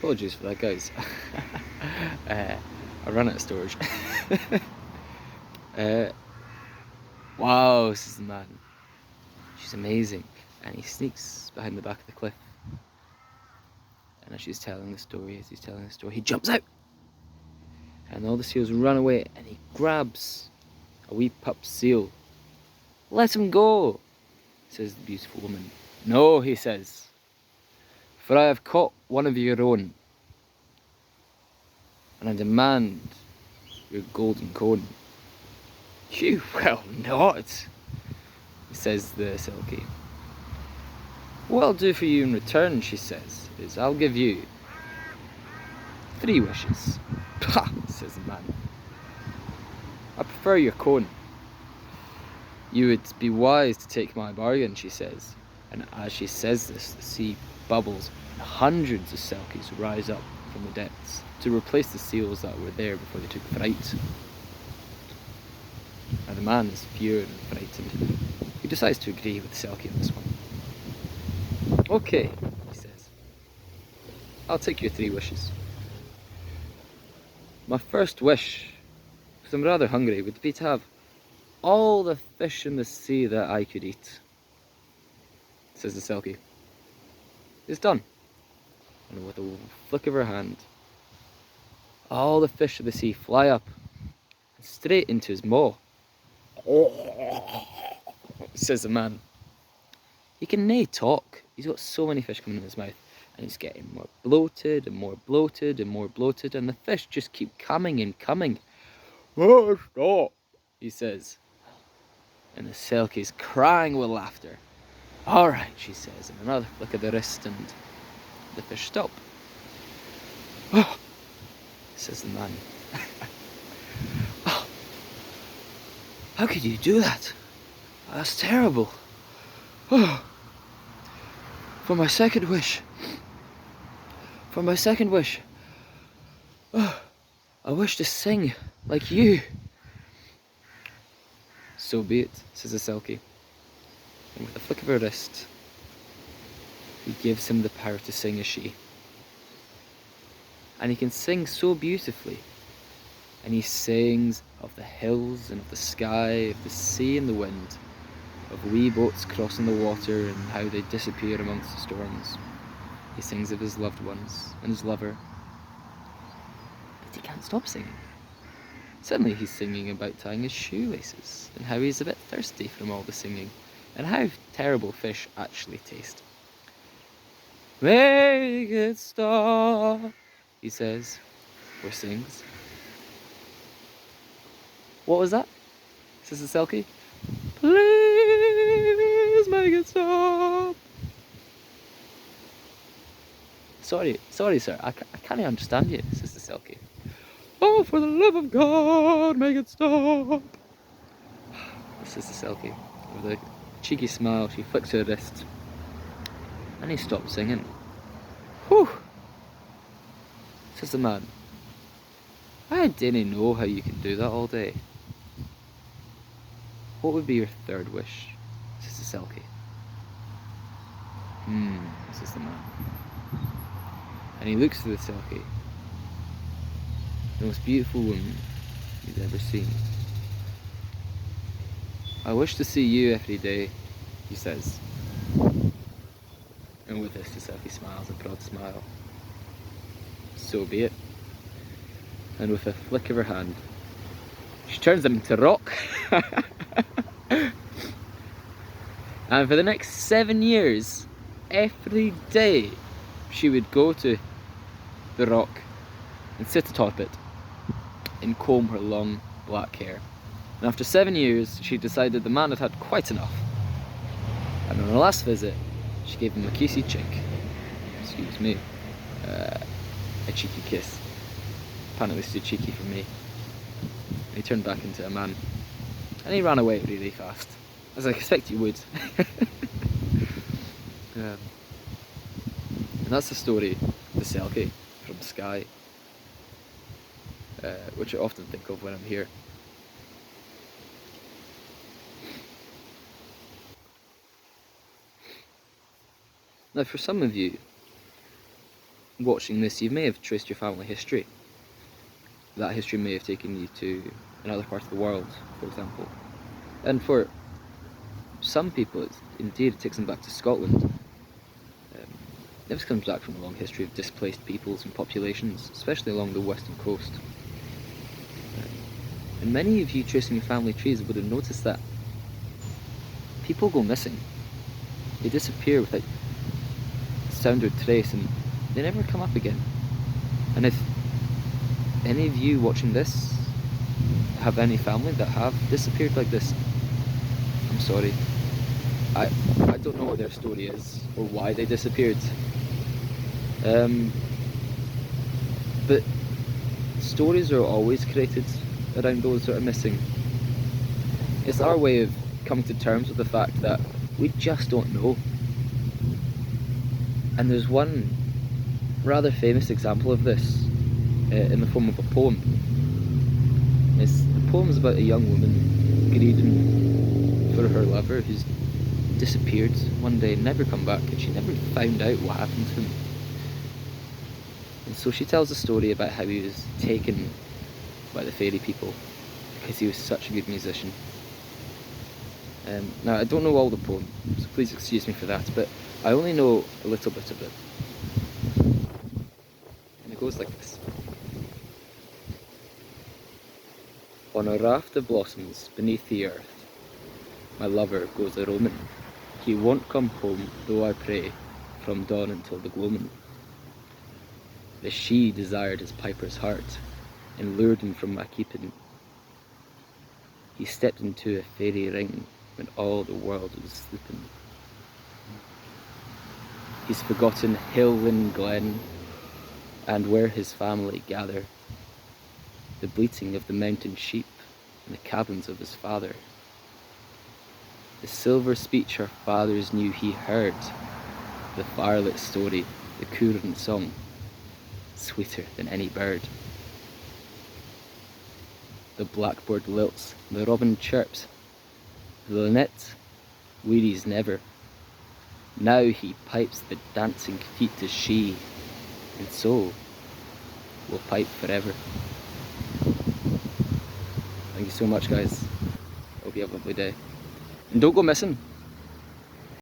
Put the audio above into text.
Apologies for that, guys. I ran out of storage. Wow, this is the man. She's amazing. And he sneaks behind the back of the cliff. And as he's telling the story, he jumps out. And all the seals run away, and he grabs a wee pup seal. Let him go, says the beautiful woman. No, he says, for I have caught one of your own, and I demand your golden cone. You will not, says the Silky. What I'll do for you in return, she says, is I'll give you 3 wishes. Pah, says the man. I prefer your cone. You would be wise to take my bargain, she says. And as she says this, the sea bubbles and hundreds of selkies rise up from the depths to replace the seals that were there before they took fright. Now the man is feared and frightened. He decides to agree with the selkie on this one. Okay, he says. I'll take your 3 wishes. My first wish, because I'm rather hungry, would be to have all the fish in the sea that I could eat, says the Selkie. It's done. And with a flick of her hand, all the fish of the sea fly up and straight into his maw. Says the man. He can nae talk. He's got so many fish coming in his mouth, and he's getting more bloated and more bloated and more bloated, and the fish just keep coming and coming. Oh, stop, he says. And the Selkie's crying with laughter. All right, she says, and another flick of the wrist, and the fish stop. Oh, says the man. Oh, how could you do that? That's terrible. Oh, for my second wish, oh, I wish to sing like you. So be it, says the Selkie. And with a flick of her wrist, he gives him the power to sing as she. And he can sing so beautifully. And he sings of the hills and of the sky, of the sea and the wind, of wee boats crossing the water and how they disappear amongst the storms. He sings of his loved ones and his lover. But he can't stop singing. Suddenly he's singing about tying his shoelaces, and how he's a bit thirsty from all the singing, and how terrible fish actually taste. Make it stop, he says, or sings. What was that? Says the Selkie. Please make it stop. Sorry, sir, I can't understand you, says the Selkie. Oh, for the love of God, make it stop. Says the Selkie. With a cheeky smile, she flicks her wrist. And he stops singing. Whew, says the man. I didn't know how you can do that all day. What would be your third wish? Says the Selkie. Says the man. And he looks to the Selkie. The most beautiful woman he's ever seen. I wish to see you every day, he says. And with this, the Selkie smiles a broad smile. So be it. And with a flick of her hand, she turns him into rock. And for the next 7 years, every day, she would go to the rock and sit atop it and comb her long black hair. And after 7 years, she decided the man had had quite enough. And on her last visit, she gave him a kissy chick. Excuse me. A cheeky kiss. Apparently it's too cheeky for me. And he turned back into a man. And he ran away really fast. As I expect he would. And that's the story of the Selkie from Skye. Which I often think of when I'm here. Now for some of you, watching this, you may have traced your family history. That history may have taken you to another part of the world, for example. And for some people, indeed, it takes them back to Scotland. This comes back from a long history of displaced peoples and populations, especially along the western coast. And many of you tracing your family trees would have noticed that people go missing. They disappear without sound or trace, and they never come up again. And if any of you watching this have any family that have disappeared like this, I'm sorry. I don't know what their story is or why they disappeared. But stories are always created around those that are missing. It's our way of coming to terms with the fact that we just don't know. And there's one rather famous example of this in the form of a poem. The poem is about a young woman grieving for her lover who's disappeared one day and never come back, and she never found out what happened to him. And so she tells a story about how he was taken by the fairy people because he was such a good musician. Now, I don't know all the poem, so please excuse me for that, but I only know a little bit of it. And it goes like this. On a raft of blossoms beneath the earth, my lover goes a-roaming. He won't come home, though I pray, from dawn until the gloaming. The she desired his piper's heart, and lured him from my keeping. He stepped into a fairy ring, when all the world was sleeping. He's forgotten hill and glen, and where his family gather, the bleating of the mountain sheep, and the cabins of his father. The silver speech our fathers knew he heard, the firelit story, the current song, sweeter than any bird. The blackbird lilts, the robin chirps, the linnet wearies never. Now he pipes the dancing feet to she, and so will pipe forever. Thank you so much, guys. Hope you have a lovely day. And don't go missing.